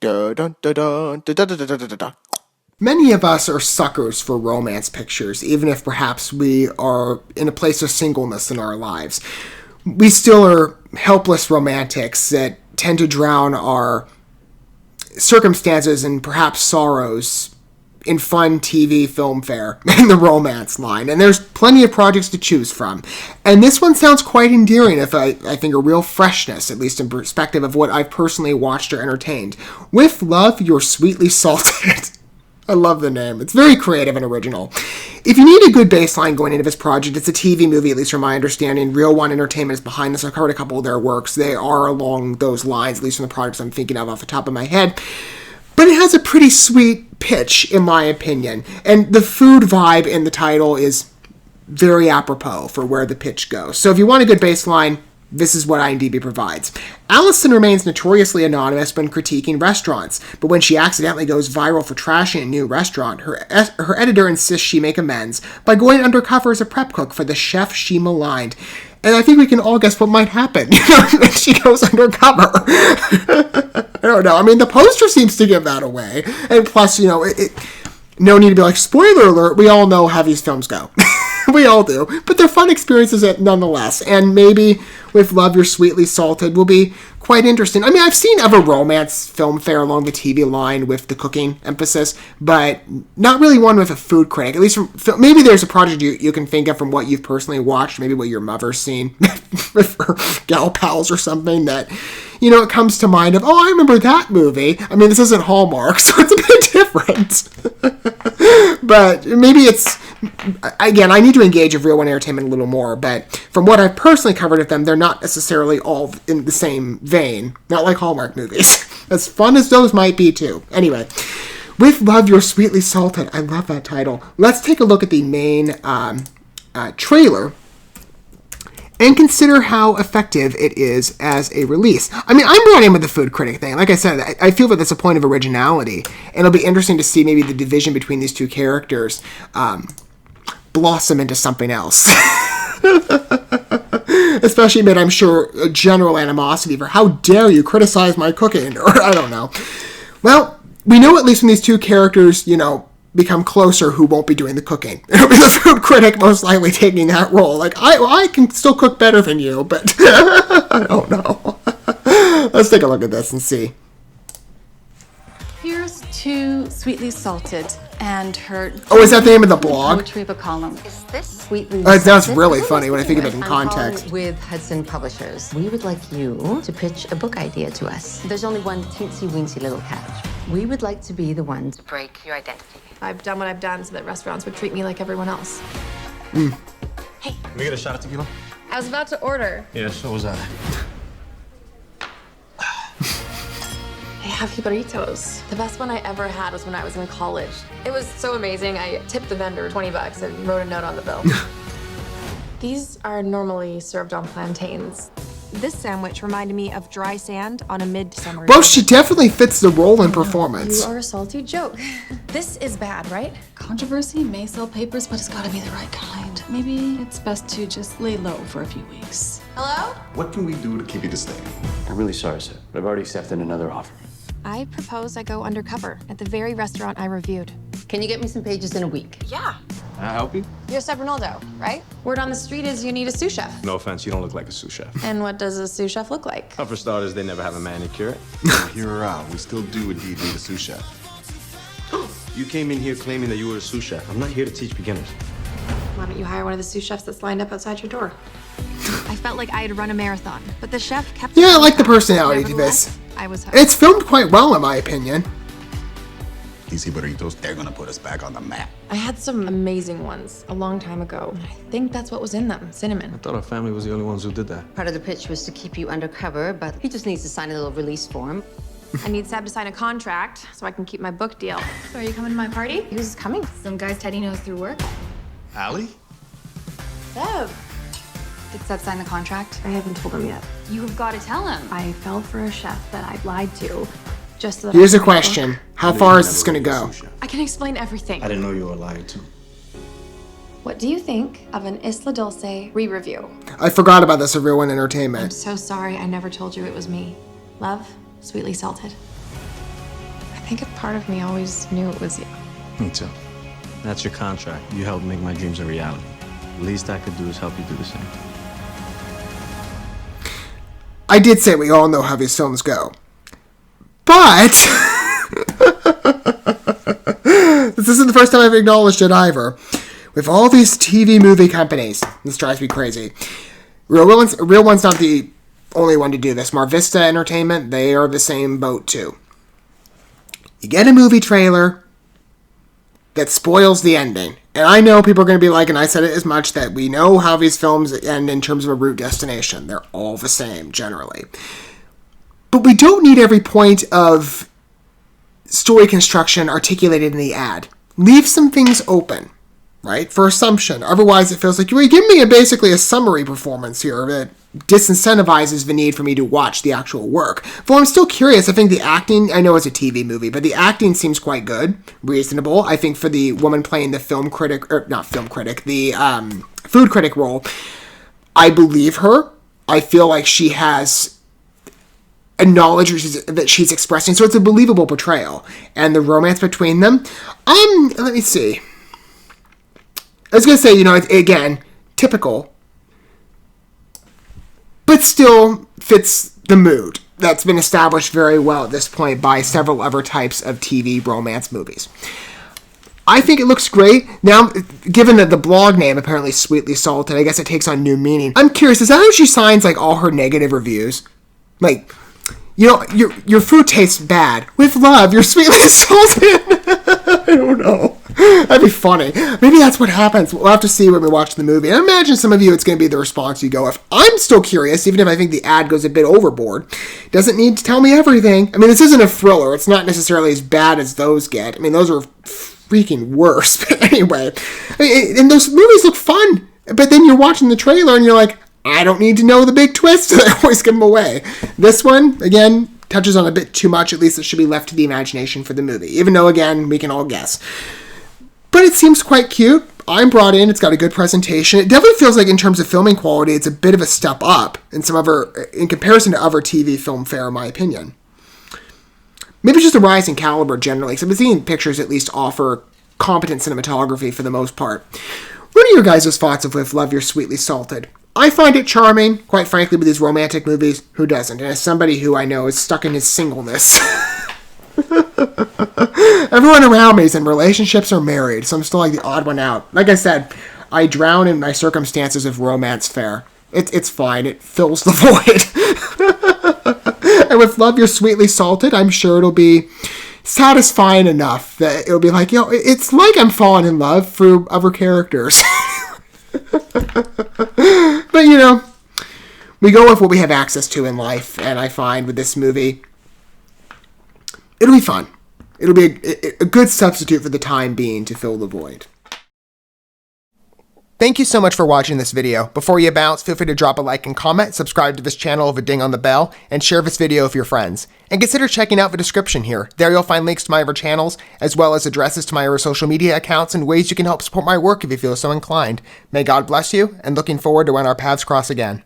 Dun, dun, dun, dun, dun, dun, dun, dun, dun, dun. Many of us are suckers for romance pictures, even if perhaps we are in a place of singleness in our lives. We still are helpless romantics that tend to drown our circumstances and perhaps sorrows in fun TV film fare in the romance line. And there's plenty of projects to choose from. And this one sounds quite endearing, if I think a real freshness, at least in perspective of what I've personally watched or entertained. With Love, You're Sweetly Salted. I love the name. It's very creative and original. If you need a good baseline going into this project, it's a TV movie, at least from my understanding. Real One Entertainment is behind this. I've covered a couple of their works. They are along those lines, at least from the projects I'm thinking of off the top of my head. But it has a pretty sweet pitch, in my opinion. And the food vibe in the title is very apropos for where the pitch goes. So if you want a good baseline, this is what IMDb provides. Alison remains notoriously anonymous when critiquing restaurants, but when she accidentally goes viral for trashing a new restaurant, her editor insists she make amends by going undercover as a prep cook for the chef she maligned. And I think we can all guess what might happen when she goes undercover. I don't know. I mean, the poster seems to give that away. And plus, no need to be like, spoiler alert, we all know how these films go. We all do. But they're fun experiences nonetheless. And maybe With Love, You're Sweetly Salted will be quite interesting. I mean, I've seen other romance film fare along the TV line with the cooking emphasis, but not really one with a food critic. At least from, maybe there's a project you can think of from what you've personally watched, maybe what your mother's seen with her gal pals or something that, it comes to mind of, oh, I remember that movie. I mean, this isn't Hallmark, so it's a bit different. But maybe it's, again, I need to engage with Real One Entertainment a little more, but from what I've personally covered with them, they're not necessarily all in the same vein. Not like Hallmark movies. As fun as those might be, too. Anyway, With Love, You're Sweetly Salted. I love that title. Let's take a look at the main trailer and consider how effective it is as a release. I mean, I'm brought in with the food critic thing. Like I said, I feel that that's a point of originality, and it'll be interesting to see maybe the division between these two characters blossom into something else. Especially amid, I'm sure, a general animosity for how dare you criticize my cooking, or I don't know. Well, we know at least when these two characters, become closer, who won't be doing the cooking. It'll be the food critic most likely taking that role. Like, I can still cook better than you, but I don't know. Let's take a look at this and see. Here's to Sweetly Salted and her... Oh, is that the name of the blog? Poetry of a column. Is this Sweetly That sounds Salted? really funny when I think of it in I'm context. calling with Hudson Publishers. We would like you to pitch a book idea to us. There's only one teensy-weensy little catch. We would like to be the one to break your identity. I've done what I've done so that restaurants would treat me like everyone else. Hey. Can we get a shot of tequila? I was about to order. Yeah, so was I. I have burritos. The best one I ever had was when I was in college. It was so amazing. I tipped the vendor $20 and wrote a note on the bill. These are normally served on plantains. This sandwich reminded me of dry sand on a midsummer Well, day. she definitely fits the role in performance. You are a salty joke. This is bad, right? Controversy may sell papers, but it's gotta be the right kind. Maybe it's best to just lay low for a few weeks. Hello? What can we do to keep you to stay? I'm really sorry, sir, but I've already accepted another offer. I propose I go undercover at the very restaurant I reviewed. Can you get me some pages in a week? Yeah. Can I help you? You're Chef Ronaldo, right? Word on the street is you need a sous chef. No offense, you don't look like a sous chef. And what does a sous chef look like? For starters, they never have a manicure. Hear her out. We still do indeed need a sous chef. You came in here claiming that you were a sous chef. I'm not here to teach beginners. Why don't you hire one of the sous chefs that's lined up outside your door? I felt like I had run a marathon, but the chef kept... Yeah, I like the personality to this. Nevertheless, I was hooked. It's filmed quite well, in my opinion. These burritos, they're gonna put us back on the map. I had some amazing ones a long time ago. I think that's what was in them, cinnamon. I thought our family was the only ones who did that. Part of the pitch was to keep you undercover, but he just needs to sign a little release form. I need Seb to sign a contract so I can keep my book deal. So are you coming to my party? Who's coming? Some guy's Teddy knows through work. Allie? Seb. Did Seb sign the contract? I haven't told him yet. You have got to tell him. I fell for a chef that I lied to. Just so that Here's I a could question. How far is this going to go? I can explain everything. I didn't know you were a liar, too. What do you think of an Isla Dulce re-review? I forgot about this at Real One I'm Entertainment. so sorry I never told you it was me. Love, Sweetly Salted. think a part of me always knew it was you. Me too. That's your contract. You helped make my dreams a reality. The least I could do is help you do the same. I did say we all know how these films go. But this isn't the first time I've acknowledged it either. With all these TV movie companies, this drives me crazy. Real One's not the only one to do this. Mar Vista Entertainment, they are the same boat too. You get a movie trailer that spoils the ending. And I know people are going to be like, and I said it as much, that we know how these films end in terms of a route destination. They're all the same, generally. But we don't need every point of story construction articulated in the ad. Leave some things open, right, for assumption. Otherwise, it feels like you're giving me basically a summary performance here that disincentivizes the need for me to watch the actual work. Though I'm still curious. I think the acting, I know it's a TV movie, but the acting seems quite good, reasonable. I think for the woman playing the food critic role, I believe her. I feel like she has a knowledge that she's expressing, so it's a believable portrayal. And the romance between them, let me see. I was going to say, again, typical, but still fits the mood that's been established very well at this point by several other types of TV romance movies. I think it looks great. Now, given that the blog name apparently Sweetly Salted, I guess it takes on new meaning. I'm curious, is that how she signs like all her negative reviews? Like, your food tastes bad. With love, you're sweetly salted. I don't know. That'd be funny. Maybe that's what happens. We'll have to see when we watch the movie. And I imagine some of you, it's going to be the response you go, if I'm still curious, even if I think the ad goes a bit overboard, doesn't need to tell me everything. I mean, this isn't a thriller. It's not necessarily as bad as those get. I mean, those are freaking worse. But anyway, and those movies look fun. But then you're watching the trailer and you're like, I don't need to know the big twist. I always give them away. This one, again, touches on a bit too much. At least it should be left to the imagination for the movie. Even though, again, we can all guess. But it seems quite cute. I'm brought in. It's got a good presentation. It definitely feels like in terms of filming quality, it's a bit of a step up in comparison to other TV film fare, in my opinion. Maybe just a rise in caliber generally, because I've been seeing pictures at least offer competent cinematography for the most part. What are your guys' thoughts of With Love, You're Sweetly Salted? I find it charming, quite frankly, with these romantic movies. Who doesn't? And as somebody who I know is stuck in his singleness, everyone around me is in relationships or married, so I'm still like the odd one out. Like I said, I drown in my circumstances of romance fare. It's fine. It fills the void. And With Love, You're Sweetly Salted, I'm sure it'll be satisfying enough that it'll be like, it's like I'm falling in love through other characters. But, we go with what we have access to in life, and I find with this movie, it'll be fun. It'll be a good substitute for the time being to fill the void. Thank you so much for watching this video. Before you bounce, feel free to drop a like and comment, subscribe to this channel with a ding on the bell, and share this video with your friends. And consider checking out the description here. There you'll find links to my other channels, as well as addresses to my other social media accounts and ways you can help support my work if you feel so inclined. May God bless you, and looking forward to when our paths cross again.